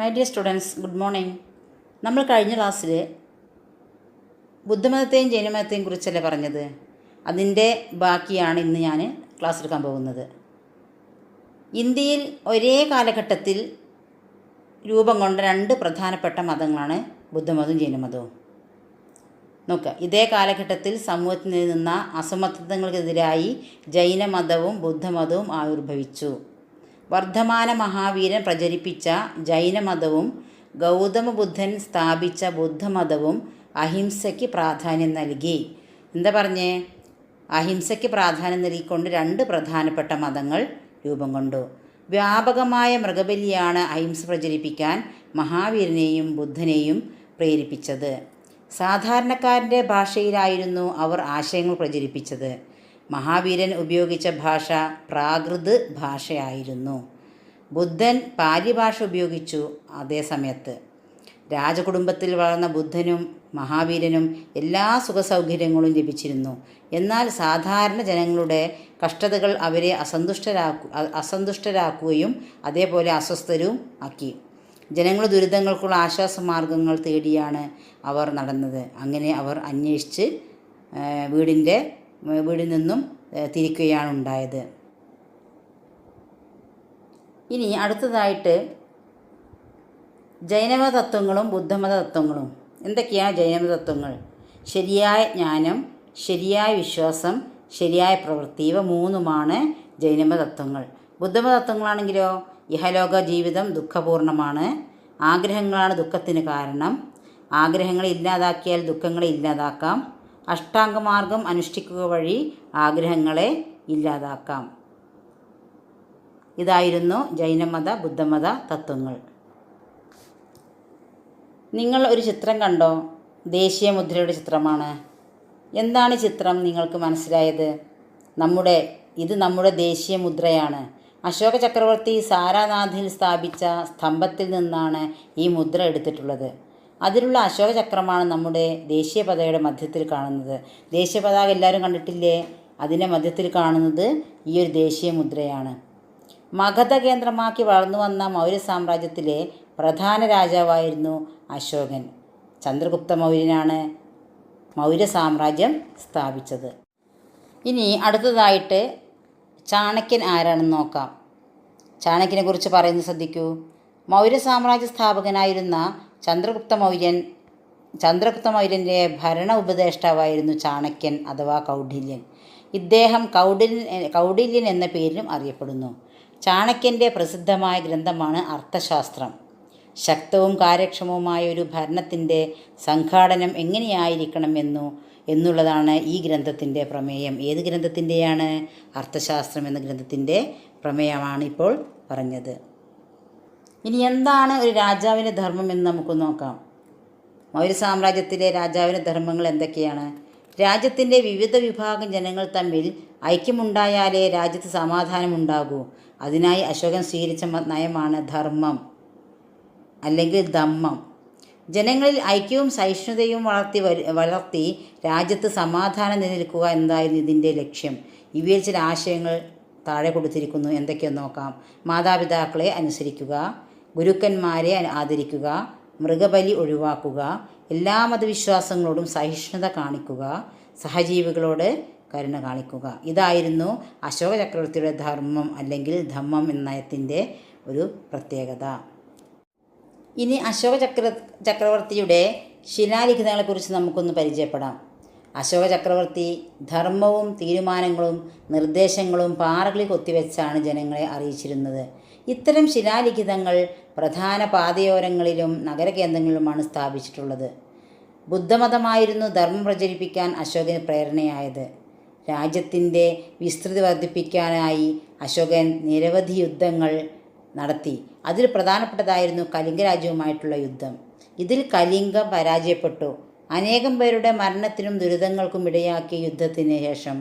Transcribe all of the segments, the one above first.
My dear students, good morning. നമ്മൾ കഴിഞ്ഞ ക്ലാസ്സിൽ ബുദ്ധമതത്തെയും ജൈനമതത്തെയും കുറിച്ചല്ലേ പറഞ്ഞത്. അതിൻ്റെ ബാക്കിയാണ് ഇന്ന് ഞാൻ ക്ലാസ് എടുക്കാൻ പോകുന്നത്. ഇന്ത്യയിൽ ഒരേ കാലഘട്ടത്തിൽ രൂപം കൊണ്ട രണ്ട് പ്രധാനപ്പെട്ട മതങ്ങളാണ് ബുദ്ധമതവും ജൈനമതവും. നോക്കുക, ഇതേ കാലഘട്ടത്തിൽ സമൂഹത്തിൽ നിന്ന അസമത്വങ്ങൾക്കെതിരായി ജൈനമതവും ബുദ്ധമതവും ആവിർഭവിച്ചു. വർദ്ധമാന മഹാവീരൻ പ്രചരിപ്പിച്ച ജൈനമതവും ഗൗതമ ബുദ്ധൻ സ്ഥാപിച്ച ബുദ്ധമതവും അഹിംസയ്ക്ക് പ്രാധാന്യം നൽകി. എന്താ പറഞ്ഞേ? അഹിംസയ്ക്ക് പ്രാധാന്യം നൽകിക്കൊണ്ട് രണ്ട് പ്രധാനപ്പെട്ട മതങ്ങൾ രൂപം കൊണ്ടു. വ്യാപകമായ മൃഗബലിയാണ് അഹിംസ പ്രചരിപ്പിക്കാൻ മഹാവീരനെയും ബുദ്ധനെയും പ്രേരിപ്പിച്ചത്. സാധാരണക്കാരൻ്റെ ഭാഷയിലായിരുന്നു അവർ ആശയങ്ങൾ പ്രചരിപ്പിച്ചത്. മഹാവീരൻ ഉപയോഗിച്ച ഭാഷ പ്രാകൃത് ഭാഷയായിരുന്നു. ബുദ്ധൻ പാലി ഭാഷ ഉപയോഗിച്ചു. അതേ സമയത്ത് രാജകുടുംബത്തിൽ വളർന്ന ബുദ്ധനും മഹാവീരനും എല്ലാ സുഖസൗകര്യങ്ങളും ലഭിച്ചിരുന്നു. എന്നാൽ സാധാരണ ജനങ്ങളുടെ കഷ്ടതകൾ അവരെ അസന്തുഷ്ടരാക്കുകയും അതേപോലെ അസ്വസ്ഥരും ആക്കി. ജനങ്ങളുടെ ദുരിതങ്ങൾക്കുള്ള ആശ്വാസമാർഗങ്ങൾ തേടിയാണ് അവർ നടന്നത്. അങ്ങനെ അവർ അന്വേഷിച്ച് വീടിൽ നിന്നും തിരിക്കുകയാണ് ഉണ്ടായത്. ഇനി അടുത്തതായിട്ട് ജൈനമത തത്വങ്ങളും ബുദ്ധമത തത്വങ്ങളും. എന്തൊക്കെയാണ് ജൈനമത തത്വങ്ങൾ? ശരിയായ ജ്ഞാനം, ശരിയായ വിശ്വാസം, ശരിയായ പ്രവൃത്തി, ഇവ മൂന്നുമാണ് ജൈനമത തത്വങ്ങൾ. ബുദ്ധമത തത്വങ്ങളാണെങ്കിലോ ഇഹലോക ജീവിതം ദുഃഖപൂർണമാണ്. ആഗ്രഹങ്ങളാണ് ദുഃഖത്തിന് കാരണം. ആഗ്രഹങ്ങളെ ഇല്ലാതാക്കിയാൽ ദുഃഖങ്ങളെ ഇല്ലാതാക്കാം. അഷ്ടാംഗമാർഗം അനുഷ്ഠിക്കുക വഴി ആഗ്രഹങ്ങളെ ഇല്ലാതാക്കാം. ഇതായിരുന്നു ജൈനമത ബുദ്ധമത തത്വങ്ങൾ. നിങ്ങൾ ഒരു ചിത്രം കണ്ടോ? ദേശീയ മുദ്രയുടെ ചിത്രമാണ്. എന്താണ് ചിത്രം നിങ്ങൾക്ക് മനസ്സിലായത്? ഇത് നമ്മുടെ ദേശീയ മുദ്രയാണ്. അശോക ചക്രവർത്തി സാരാനാഥിൽ സ്ഥാപിച്ച സ്തംഭത്തിൽ നിന്നാണ് ഈ മുദ്ര എടുത്തിട്ടുള്ളത്. അതിലുള്ള അശോക ചക്രമാണ് നമ്മുടെ ദേശീയ പതാകയുടെ മധ്യത്തിൽ കാണുന്നത്. ദേശീയ പതാക എല്ലാവരും കണ്ടിട്ടില്ലേ? അതിൻ്റെ മധ്യത്തിൽ കാണുന്നത് ഈ ഒരു ദേശീയ മുദ്രയാണ്. മഗധ കേന്ദ്രമാക്കി വളർന്നു വന്ന മൗര്യ സാമ്രാജ്യത്തിലെ പ്രധാന രാജാവായിരുന്നു അശോകൻ. ചന്ദ്രഗുപ്ത മൗര്യനാണ് മൗര്യ സാമ്രാജ്യം സ്ഥാപിച്ചത്. ഇനി അടുത്തതായിട്ട് ചാണക്യൻ ആരാണെന്ന് നോക്കാം. ചാണക്യനെ കുറിച്ച് പറയുന്നത് ശ്രദ്ധിക്കൂ. മൗര്യ സാമ്രാജ്യ സ്ഥാപകനായിരുന്ന ചന്ദ്രഗുപ്ത മൗര്യൻ്റെ ഭരണ ഉപദേഷ്ടാവായിരുന്നു ചാണക്യൻ അഥവാ കൗടില്യൻ. ഇദ്ദേഹം കൗടില്യൻ എന്ന പേരിലും അറിയപ്പെടുന്നു. ചാണക്യൻ്റെ പ്രസിദ്ധമായ ഗ്രന്ഥമാണ് അർത്ഥശാസ്ത്രം. ശക്തവും കാര്യക്ഷമവുമായ ഒരു ഭരണത്തിൻ്റെ സംഘാടനം എങ്ങനെയായിരിക്കണം എന്നുള്ളതാണ് ഈ ഗ്രന്ഥത്തിൻ്റെ പ്രമേയം. ഏത് ഗ്രന്ഥത്തിൻ്റെയാണ്? അർത്ഥശാസ്ത്രം എന്ന ഗ്രന്ഥത്തിൻ്റെ പ്രമേയമാണ് ഇപ്പോൾ പറഞ്ഞത്. ഇനി എന്താണ് ഒരു രാജാവിൻ്റെ ധർമ്മം എന്ന് നമുക്ക് നോക്കാം. മൗര്യ സാമ്രാജ്യത്തിലെ രാജാവിൻ്റെ ധർമ്മങ്ങൾ എന്തൊക്കെയാണ്? രാജ്യത്തിൻ്റെ വിവിധ വിഭാഗം ജനങ്ങൾ തമ്മിൽ ഐക്യമുണ്ടായാലേ രാജ്യത്ത് സമാധാനമുണ്ടാകൂ. അതിനായി അശോകൻ സ്വീകരിച്ച നയമാണ് ധർമ്മം അല്ലെങ്കിൽ ധമ്മം. ജനങ്ങളിൽ ഐക്യവും സഹിഷ്ണുതയും വളർത്തി രാജ്യത്ത് സമാധാനം നിലനിൽക്കുക എന്നതായിരുന്നു ഇതിൻ്റെ ലക്ഷ്യം. ഇവയിൽ ചില ആശയങ്ങൾ താഴെ കൊടുത്തിരിക്കുന്നു. എന്തൊക്കെയെന്ന് നോക്കാം. മാതാപിതാക്കളെ അനുസരിക്കുക, ഗുരുക്കന്മാരെ ആദരിക്കുക, മൃഗബലി ഒഴിവാക്കുക, എല്ലാ മതവിശ്വാസങ്ങളോടും സഹിഷ്ണുത കാണിക്കുക, സഹജീവികളോട് കരുണ കാണിക്കുക. ഇതായിരുന്നു അശോക ചക്രവർത്തിയുടെ ധർമ്മം അല്ലെങ്കിൽ ധമ്മം എന്ന നയത്തിൻ്റെ ഒരു പ്രത്യേകത. ഇനി അശോക ചക്രവർത്തിയുടെ ശിലാലിഖിതങ്ങളെക്കുറിച്ച് നമുക്കൊന്ന് പരിചയപ്പെടാം. അശോക ചക്രവർത്തി ധർമ്മവും തീരുമാനങ്ങളും നിർദ്ദേശങ്ങളും പാറകളിൽ കൊത്തിവെച്ചാണ് ജനങ്ങളെ അറിയിച്ചിരുന്നത്. ഇത്തരം ശിലാലിഖിതങ്ങൾ പ്രധാന പാതയോരങ്ങളിലും നഗരകേന്ദ്രങ്ങളിലുമാണ് സ്ഥാപിച്ചിട്ടുള്ളത്. ബുദ്ധമതമായിരുന്നു ധർമ്മം പ്രചരിപ്പിക്കാൻ അശോകന് പ്രേരണയായത്. രാജ്യത്തിൻ്റെ വിസ്തൃതി വർദ്ധിപ്പിക്കാനായി അശോകൻ നിരവധി യുദ്ധങ്ങൾ നടത്തി. അതിൽ പ്രധാനപ്പെട്ടതായിരുന്നു കലിംഗ രാജ്യവുമായിട്ടുള്ള യുദ്ധം. ഇതിൽ കലിംഗം പരാജയപ്പെട്ടു. അനേകം പേരുടെ മരണത്തിനും ദുരിതങ്ങൾക്കും ഇടയാക്കിയ യുദ്ധത്തിന് ശേഷം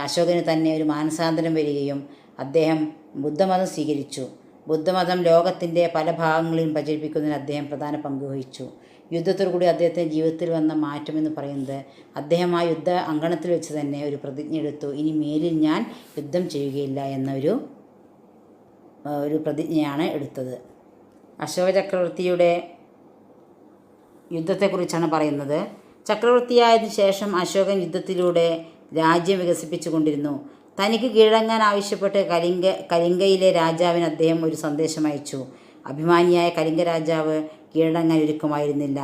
അശോകന് തന്നെ ഒരു മാനസാന്തരം വരികയും അദ്ദേഹം ബുദ്ധമതം സ്വീകരിച്ചു. ബുദ്ധമതം ലോകത്തിൻ്റെ പല ഭാഗങ്ങളിലും പ്രചരിപ്പിക്കുന്നതിന് അദ്ദേഹം പ്രധാന പങ്ക് വഹിച്ചു. യുദ്ധത്തോടു കൂടി അദ്ദേഹത്തിൻ്റെ ജീവിതത്തിൽ വന്ന മാറ്റമെന്ന് പറയുന്നത് അദ്ദേഹം ആ യുദ്ധ അങ്കണത്തിൽ വെച്ച് തന്നെ ഒരു പ്രതിജ്ഞ എടുത്തു. ഇനി മേലിൽ ഞാൻ യുദ്ധം ചെയ്യുകയില്ല എന്നൊരു പ്രതിജ്ഞയാണ് എടുത്തത്. അശോക ചക്രവർത്തിയുടെ യുദ്ധത്തെക്കുറിച്ചാണ് പറയുന്നത്. ചക്രവർത്തിയായതിനു ശേഷം അശോകൻ യുദ്ധത്തിലൂടെ രാജ്യം വികസിപ്പിച്ചു കൊണ്ടിരുന്നു. തനിക്ക് കീഴടങ്ങാൻ ആവശ്യപ്പെട്ട് കലിംഗയിലെ രാജാവിന് അദ്ദേഹം ഒരു സന്ദേശം അയച്ചു. അഭിമാനിയായ കലിംഗ രാജാവ് കീഴടങ്ങാൻ ഒരുക്കമായിരുന്നില്ല.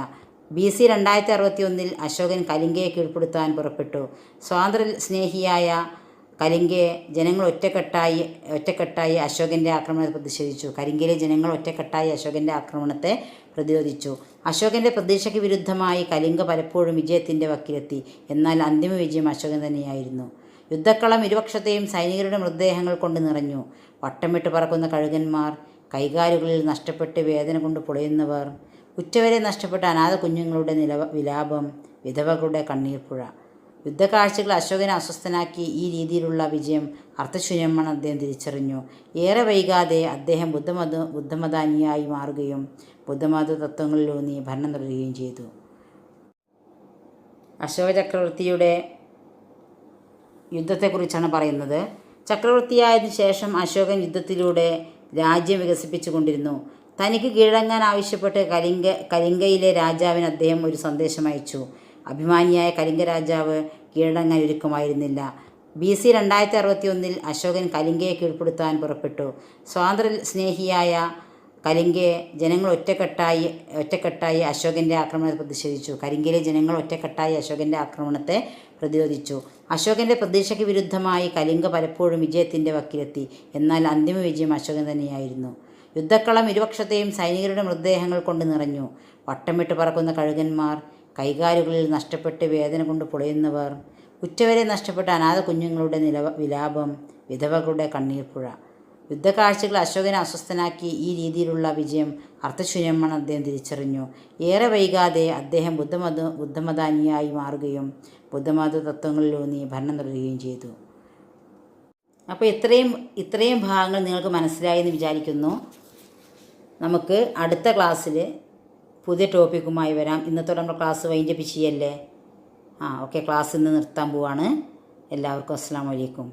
BC 261 അശോകൻ കലിംഗയെ കീഴ്പ്പെടുത്താൻ പുറപ്പെട്ടു. സ്വാതന്ത്ര്യ സ്നേഹിയായ കലിംഗയെ ജനങ്ങൾ ഒറ്റക്കെട്ടായി അശോകൻ്റെ ആക്രമണത്തെ പ്രതിഷേധിച്ചു. കലിംഗയിലെ ജനങ്ങൾ ഒറ്റക്കെട്ടായി അശോകൻ്റെ ആക്രമണത്തെ പ്രതിരോധിച്ചു. അശോകൻ്റെ പ്രതീക്ഷയ്ക്ക് വിരുദ്ധമായി കലിംഗ പലപ്പോഴും വിജയത്തിൻ്റെ വക്കിലെത്തി. എന്നാൽ അന്തിമ വിജയം അശോകൻ തന്നെയായിരുന്നു. യുദ്ധക്കളം ഇരുപക്ഷത്തെയും സൈനികരുടെ മൃതദേഹങ്ങൾ കൊണ്ട് നിറഞ്ഞു. വട്ടമിട്ട് പറക്കുന്ന കഴുകന്മാർ, കൈകാലുകളിൽ നഷ്ടപ്പെട്ട് വേദന കൊണ്ട് പുളയുന്നവർ, ഉറ്റവരെ നഷ്ടപ്പെട്ട അനാഥ കുഞ്ഞുങ്ങളുടെ വിലാപം, വിധവകളുടെ കണ്ണീർപ്പുഴ. യുദ്ധക്കാഴ്ചകൾ അശോകനെ അസ്വസ്ഥനാക്കി. ഈ രീതിയിലുള്ള വിജയം അർത്ഥശൂന്യമാണെന്ന് അദ്ദേഹം തിരിച്ചറിഞ്ഞു. ഏറെ വൈകാതെ അദ്ദേഹം ബുദ്ധമതാനിയായി മാറുകയും ബുദ്ധമത തത്വങ്ങളിലൂന്നി ഭരണം തുടരുകയും ചെയ്തു. അശോക ചക്രവർത്തിയുടെ യുദ്ധത്തെക്കുറിച്ചാണ് പറയുന്നത്. ചക്രവർത്തിയായതിനു ശേഷം അശോകൻ യുദ്ധത്തിലൂടെ രാജ്യം വികസിപ്പിച്ചു കൊണ്ടിരുന്നു. തനിക്ക് കീഴടങ്ങാൻ ആവശ്യപ്പെട്ട് കലിംഗയിലെ രാജാവിന് അദ്ദേഹം ഒരു സന്ദേശം അയച്ചു. അഭിമാനിയായ കലിംഗ രാജാവ് കീഴടങ്ങാൻ ഒരുക്കമായിരുന്നില്ല. BC 261 അശോകൻ കലിംഗയെ കീഴ്പ്പെടുത്താൻ പുറപ്പെട്ടു. സ്വാതന്ത്ര്യ സ്നേഹിയായ കലിംഗയെ ജനങ്ങൾ ഒറ്റക്കെട്ടായി അശോകൻ്റെ ആക്രമണത്തെ പ്രതിഷേധിച്ചു. കലിംഗയിലെ ജനങ്ങൾ ഒറ്റക്കെട്ടായി അശോകൻ്റെ ആക്രമണത്തെ പ്രതിരോധിച്ചു. അശോകൻ്റെ പ്രതീക്ഷയ്ക്ക് വിരുദ്ധമായി കലിംഗ പലപ്പോഴും വിജയത്തിൻ്റെ വക്കിലെത്തി. എന്നാൽ അന്തിമ വിജയം അശോകൻ തന്നെയായിരുന്നു. യുദ്ധക്കളം ഇരുപക്ഷത്തെയും സൈനികരുടെ മൃതദേഹങ്ങൾ കൊണ്ട് നിറഞ്ഞു. വട്ടമിട്ട് പറക്കുന്ന കഴുകന്മാർ, കൈകാലുകളിൽ നഷ്ടപ്പെട്ട് വേദന കൊണ്ട് പുളയുന്നവർ, ഉറ്റവരെ നഷ്ടപ്പെട്ട അനാഥ കുഞ്ഞുങ്ങളുടെ വിലാപം, വിധവകളുടെ കണ്ണീർപ്പുഴ. യുദ്ധക്കാഴ്ചകൾ അശോകനെ അസ്വസ്ഥനാക്കി. ഈ രീതിയിലുള്ള വിജയം അർത്ഥശൂന്യമാണെന്ന് അദ്ദേഹം തിരിച്ചറിഞ്ഞു. ഏറെ വൈകാതെ അദ്ദേഹം ബുദ്ധമതാനിയായി മാറുകയും ബുദ്ധമത തത്വങ്ങളിലൂന്നി ഭരണം തുടരുകയും ചെയ്തു. അപ്പോൾ ഇത്രയും ഭാഗങ്ങൾ നിങ്ങൾക്ക് മനസ്സിലായി എന്ന് വിചാരിക്കുന്നു. നമുക്ക് അടുത്ത ക്ലാസ്സിൽ പുതിയ ടോപ്പിക്കുമായി വരാം. ഇന്നത്തോടെ നമ്മൾ ക്ലാസ് വൈൻഡപ്പ് ചെയ്യല്ലേ? ഓക്കെ, ക്ലാസ് ഇന്ന് നിർത്താൻ പോവാണ്. എല്ലാവർക്കും അസ്സലാമു അലൈക്കും.